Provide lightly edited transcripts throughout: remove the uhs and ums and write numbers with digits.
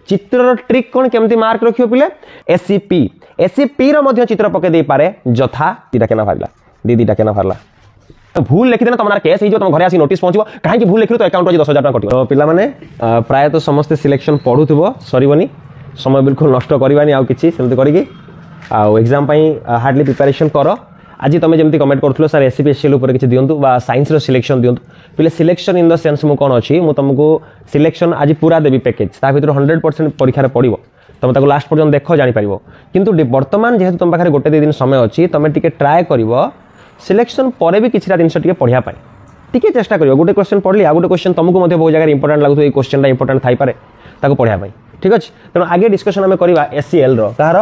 चित्रर trick कौन केमती mark रखियो पिले एससीपी एससीपी रो मध्य चित्र पके दे पारे जथा दीटा केना भागला दीटा केना भागला भूल लिखि देना तुम केस हो तुम घर आसी नोटिस पहुँचो कहीं भूल लिखि तो अकाउंट 10,000 टका कटियो तो पिला माने प्राय तो समस्त सिलेक्शन पढ़ुथबो सरीबनी समय बिल्कुल नष्ट करवानी आउ किछि सेमति करिकि आ एग्जाम पई हार्डली प्रिपरेशन करो आज तुम जमी कमेंट करूँ सर एससीपीएससीएल किसी दिंतु सैंस सिलेक्शन दिंतु पे सिलेक्शन इन द सेन्स मु कौन अच्छी मुझे तुमको सिलेक्शन आज पूरा देवी पैकेज ता भर 100% परीक्षा पड़ो तुम ताको लास्ट पर्यंत देख जापर किंतु बर्तमान जेहेतु तुम पाखे गोटे 2 दिन समय अच्छी तुम टे ट्राए कर सिलेक्शन पर भी किसी जिन पढ़ापी टी चेष्टा कर गोटे क्वेश्चन पढ़ली आ गोटे क्वेश्चन तुमको बहुत जगह इंपोर्टेंट लगुए क्वेश्चन इंपोर्टेंट थी पारे पढ़ापी ठीक अच्छे तेणु आगे डिस्कसन आम करवा एससीएल कहार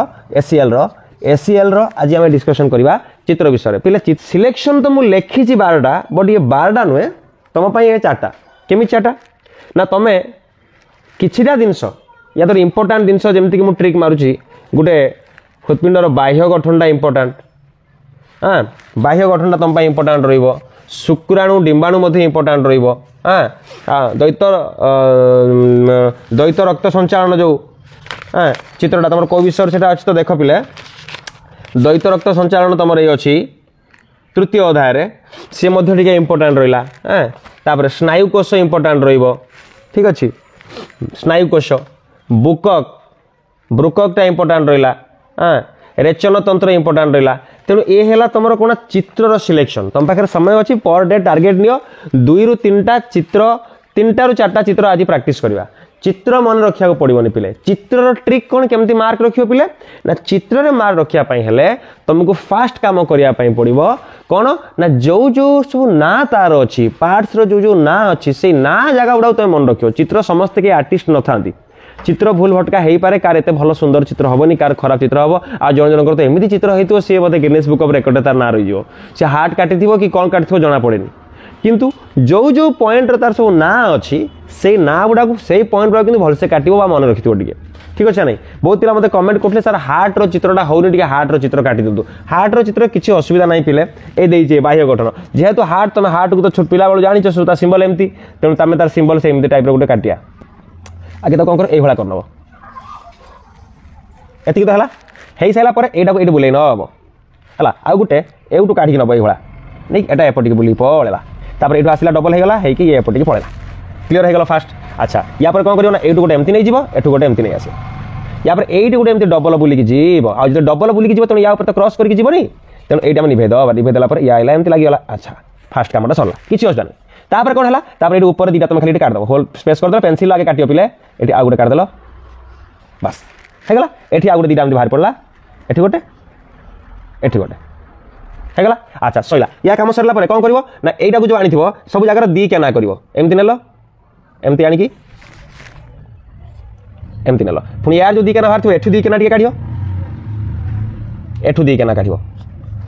एससीएल आज आम डिस्कसन करवा चित्र विषय पे सिलेक्शन तो मुझे लिखी 12टा बट ये 12टा नुहे तुम ये 4टा केमी 4टा ना तुम किछिटा जिनस या तो इंपोर्टाट जिनस जमीक मुझे ट्रिक मारुची गोटे हृत्पिंडर बाह्य गठनटा इंपोर्टाट हाँ बाह्य गठनटा तुम इंपोर्टाट रही शुक्राणु डिंबाणु इंपोर्टाट रही द्वैत रक्त संचालन जो हाँ चित्रटा तुम कौ विषय से अच्छी तो देख पिले द्वैत रक्त संचालन तुम ये अच्छी तृतीय अध्याय सी इंपोर्टाट रहा हाँ तापर स्नायुकोश इंपोर्टाट ठीक अच्छे स्नायुकोश बुकक ब्रुककटा इंपोर्टाट रहा हाँ रेचन तंत्र इंपोर्टाट रहा तेणु ये है तुम कौन चित्रर सिलेक्शन तुम पाखे समय अच्छी पर डे टार्गेट नियो 2 ରୁ 3टा चित्र 3टा ରୁ 4टा चित्र आज प्रैक्टिस करवा चित्र मन रखा पड़ोनी पिले चित्रर ट्रिक कौन केमती मार्क रखियो पिले ना चित्र मार्क रखापी हेले तुमको फास्ट काम करने पड़ो कौन ना जो जो सब ना तार अच्छी पार्ट्स रो जो ना अच्छी से ना जगह गुड़ा तुम मन रखियो चित्र समस्त के आर्टिस्ट न था चित्र भूल भटका हो पारे कार एत भल सुंदर चित्र हेनी कार खराब चित्र हम आ जन जनकर तो एमती चित्र हो सी बोधे गिनेस बुक ऑफ रिकॉर्ड तार ना रही सी हार्ट काटी कि कौन काटी जना पड़े किंतु जो जो पॉइंट तार सब ना अच्छी से ना गुड़ा से पॉइंट गुड़ा भलसे काटो मन रखी टे ठीक अच्छे नहीं बहुत पिला मतलब कमेंट करते सर हार्ट रो चित्रटा होनी हार्ट रो चित्र काटी दिंतु हार्ट रो चित्र किसी असुविधा नहीं पिले ये देखे बाह्य गठन जेहेतु हार्ट तुम हार्ट को तो पिला बेलू जानी ता सिंबल एमती तेणु तुम तार सिंबल से एमती टाइप गोटे काटिया आगे तो कौन कर ये करनब एति तो है सारापर यहाँ ये बुले नब है आउ गोटे एवटू काटिक नब ये नहीं एटा एपटिक बुल पड़ेगा तापर ये आसला डबल होगा है एपटिक पड़ेगा क्लीयर होगा फास्ट अच्छा या पर कौन कर एटू गोटे एमती नहीं जीव एटू गोटे एमती नहीं आसे या पर एटी गोटे एमती डबल बुलिकी जीव आ जो डबल बुलिकी जीव तेणु या तो क्रॉस करके जीवनी तेणु यहाँ निभेदब निभेदेला या एमती लगे अच्छा फास्ट कामटा सरला किसी असुविधा नहीं तापर कौन है तापर ये ऊपर 2टा तुम खाली काटिदेव होल स्पेस करदेल पेनसिल आगे काटियो पिले ये आउ गोटे काटिदेल बस होगा ये आउ गोटे 2टा बाहर पड़ा ये गोटे ये गोटे होगा अच्छा सैला या कम सरला कौन कर ना यहाँ को जो आनी सब जगह 2 केना कर एमती नेल एमती आनिकी एमती नेल पुणी यार जो 2 केना बाहर एठू 2 केना टे काढ़ एठू 2 केना काढ़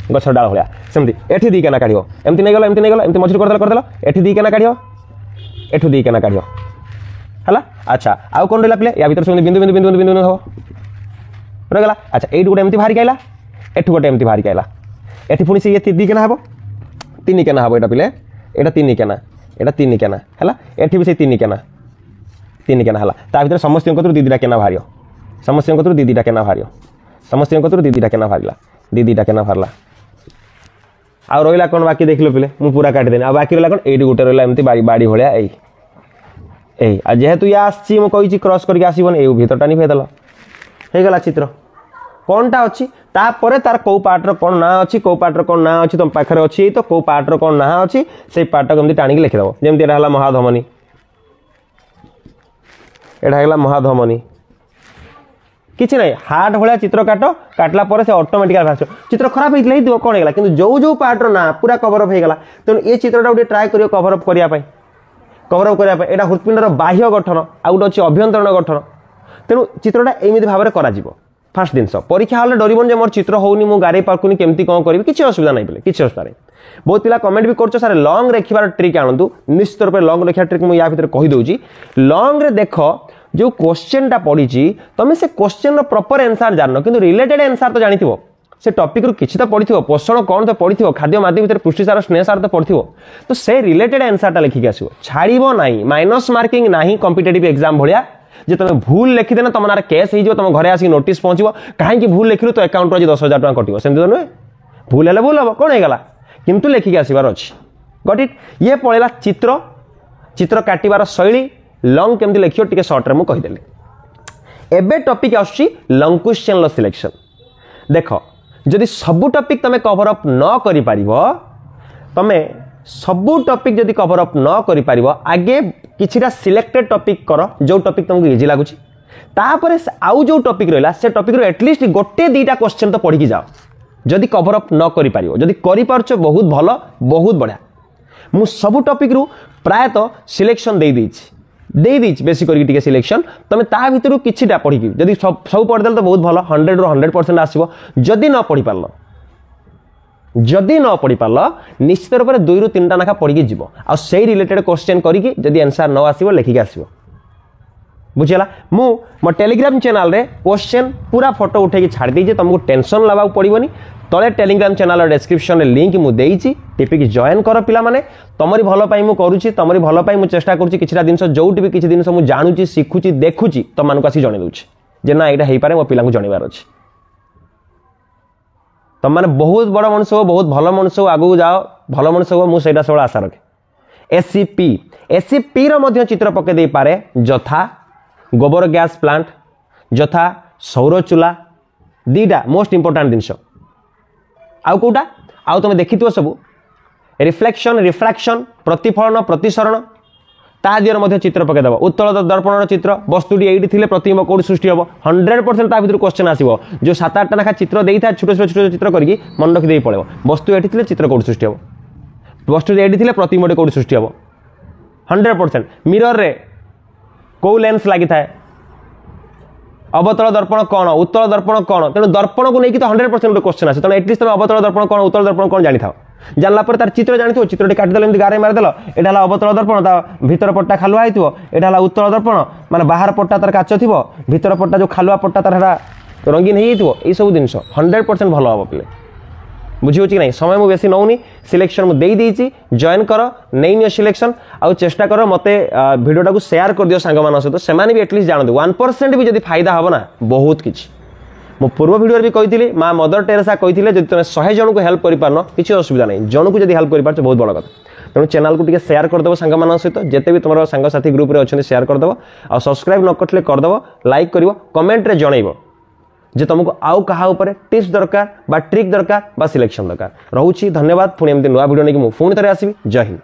गछ डाल भाया सेमती एठी 2 केना काढ़ एमती नहीं गल एमती मझे करदेल एठी 2 केना काढ़ एठू 2 केना काढ़ है अच्छा आउ कौन रहा पिले या भर बिंदु बिंदु बिंदु बिंदु बिंदु हम रहीगला अच्छा ये गोटे एमती बाहर आइला एठू गोटे एमती बाहर आइला एठी पुणी से ये 2 केना हम 3 केना हम यहाँ पिले यहाँ 3 केना यहाँ 3 केना है एठी भी से 3 केना है ता भर समस्त 2-2टा केना बाहर समस्त 2-2टा केना बाहर समस्त 2-2टा केना बाहर 2-2टा केना बाहरला आ रहा कौन बाकी देख लो पिले मुझे पूरा काटिदेनी आ बाकी रहा कौन ये गोटे रहा एमती बाड़ी भाया यही जेहेतु या आसी क्रॉस करके आसबन ये भीतरटा निभेदेल होगा चित्र कौनटा अच्छी तापर तार कौ पार्टर कौन ना अच्छी कौ पार्टर कौन ना अच्छी तुम पाखे अच्छी तो कौ पार्टर कौन ना अच्छी से पार्टा को टाणी लिखिदेव जमी यहाँ महाधमनी यहाँ महाधमनी किसी ना हार्ट भाया चित्र काटला से ऑटोमेटिक भाषा चित्र खराब होता कौन है कि जो जो पार्टर ना पूरा कवरअप होगा तेणु ये चित्रटा गोटे ट्राए कर कवरअप करने यहाँ हृत्पिंडर बाह्य गठन आ गोटे अच्छी अभ्यंतरण गठन तेणु चित्रटा एमती भाव में कर फास्ट जिन परीक्षा हल डरबन मोर चित्र होनी मुझे गारे पार्कुनी केमती कौन करी किसी असुविधा नहीं पे किसी असुविधा नहीं बहुत पिला कमेंट भी कर सारे लंग रेखार ट्रिक आणु निश्चित रूप से लंग रेखा ट्रिक मुझे या भर कहीदे लंग रे देख जो क्वेश्चनटा पड़ी तुम से क्वेश्चन प्रॉपर आंसर जान कि रिलेटेड आंसर तो जानी से टॉपिक किसी तो पढ़ी पोषण कौन तो पढ़ी खाद्य माध्यम भर पुष्टिसार स्नेहसार तो पढ़ी तो से रिलेटेड आंसरटा लिखिक आसो छाड़ ना माइनस मार्किंग ना कॉम्पिटिटिव एग्जाम भाया जे तुम भूल लिखिदे ना तुम ना केस हो तुम घरे आसिक नोटिस पहुँचो कहीं भूल लिखिलु तो अकाउंट आज 10,000 टका कटो सेमती तो नुहे भूल है भूल हम कौन होगा किंतु लेखिक आसबार अच्छी गट इट ये पलैला चित्र चित्र काटिबार शैली लंग केमती लिखियो टिके सर्ट रे मु कहिदेली एबे टॉपिक आछी लंग क्वेश्चन सिलेक्शन देख जदि सबू टॉपिक तमे कवर अप न करि पारिबो तमे सबू टॉपिक जदि कवर अप न करि पारिबो आगे किछिटा सिलेक्टेड टॉपिक कर जो टॉपिक तुमको इजी लागुची तापरे आउ जो टॉपिक रहला से टॉपिक रो एटलीस्ट गोटे दीटा क्वेश्चन तो पढ़ी जाओ जदि कवर अप न करि पारिबो जदि करि पारछो बहुत भलो बहुत बढ़िया मु सबू टॉपिक रु प्राय तो सिलेक्शन दे दीची बेसी करके सिलेक्शन तुम ता भितर किछिटा पढ़ी जदि सब पढ़ीदेल तो बहुत भल 100 ରୁ 100% आसो जदि न पढ़ी पारल जदि न पढ़ी पारल निश्चित रूप से 2 ରୁ 3टा नाखा पढ़ी जीव आ से रिलेटेड क्वेश्चन करके जदि आंसर न आसो लिखिक आसो बुझीगला मो टेलीग्राम चैनल रे क्वेश्चन पूरा फोटो उठे छाड़ दीजिए तुमको टेंशन लगा पड़ोनी तले टेलीग्राम चैनल डिस्क्रिप्शन में लिंक मु देइछि टिपिक जॉइन कर पिला माने तमरी भलो पाई मु करूछि तमरी भलो पाई मु चेष्टा करूछि किछिटा जिंस जोउटी भी किछि जिंस मु जानुछि सिखुछि देखुछि तम मानको आसी जणे दउछि जे ना एटा हेइ पारे मो पिला को जणेबार अछि तम माने बहुत बड़ मनुष्य हो बहुत भलो मनुष्य हो आगु जाओ भलो मनुष्य हो मु सेटा सब आशा रखे एससीपी रो मध्य चित्र पके दे पारे जथा गोबर गैस प्लांट जथा सौर चूल्हा दीटा मोस्ट इंपोर्टेंट जिनस आउ कोटा आउ तुम देखि सब रिफ्लेक्शन रिफ्रैक्शन प्रतिफलन प्रतिसरण ता दियर मध्य चित्र पकेदेव उत्तल दर्पण चित्र वस्तुटी एइटी थिले प्रतिबिंब कोड सृष्टि हम 100% ता भितर क्वेश्चन आसीबो जो 7-8टा नाखा चित्र देइथा छोट छोट चित्र करके मन रखि देई पळेबो वस्तु एइटी थिले चित्र कोड सृष्टि हम वस्तु एइटी थिले प्रतिबिंब कोड सृष्टि हम 100% मिरर रे को लेंस लगी थाए अवतल दर्पण कौन उत्तल दर्पण कौन तेणु दर्पण को लेकिन तो 100% क्वेश्चन आसे तेणु एटलिस्ट तुम अवतल दर्पण कौन उत्तल दर्पण कौन जानी था जानला पर तार चित्र जानी थो चित्रटी काटिदेल एमती गारे मारिदेल एटा हला अवतल दर्पण ता भीतर पट्टा खालुआ होइथिबो एटा हला उत्तल दर्पण माने बाहर पट्टा तार काच थिबो भीतर पट्टा जो खालुआ पट्टा तार हरा रंगीन हेइ थिबो ए सब जिंस 100% भलो हबो पिले बुझियो कि नहीं समय मु बेसी नौनी सिलेक्शन मु देई देइची जॉइन करो नहीं नियो सिलेक्शन आ चेष्टा करो मते वीडियोटा को शेयर कर दियो संग मान सहित सेमाने भी एटलीस्ट जान दो 1% भी जदि फायदा हबो ना बहुत किछि मो पूर्व वीडियो भी कहिथिली मां मदर टेरेसा कहिथिले जदि तुम 100 जन को हेल्प करि पारनो किछि असुविधा नहीं जन को जदि हेल्प करि पारछ बहुत बड़ कथा तेणु चैनल को टिके शेयर कर देबो संग मान सहित जेते भी तुमरो संग साथी ग्रुप रे अछन शेयर कर देबो आ सब्सक्राइब न करथले कर देबो लाइक करिवो कमेंट रे जणैबो जे तुमको आउ कहा ऊपर टिप्स दरकार बा ट्रिक दरकार बा सिलेक्शन दरकार रहउछि धन्यवाद पुणी एमती नुआ वीडियो नै कि मु पुणी थरे आसीबी जय हिंद।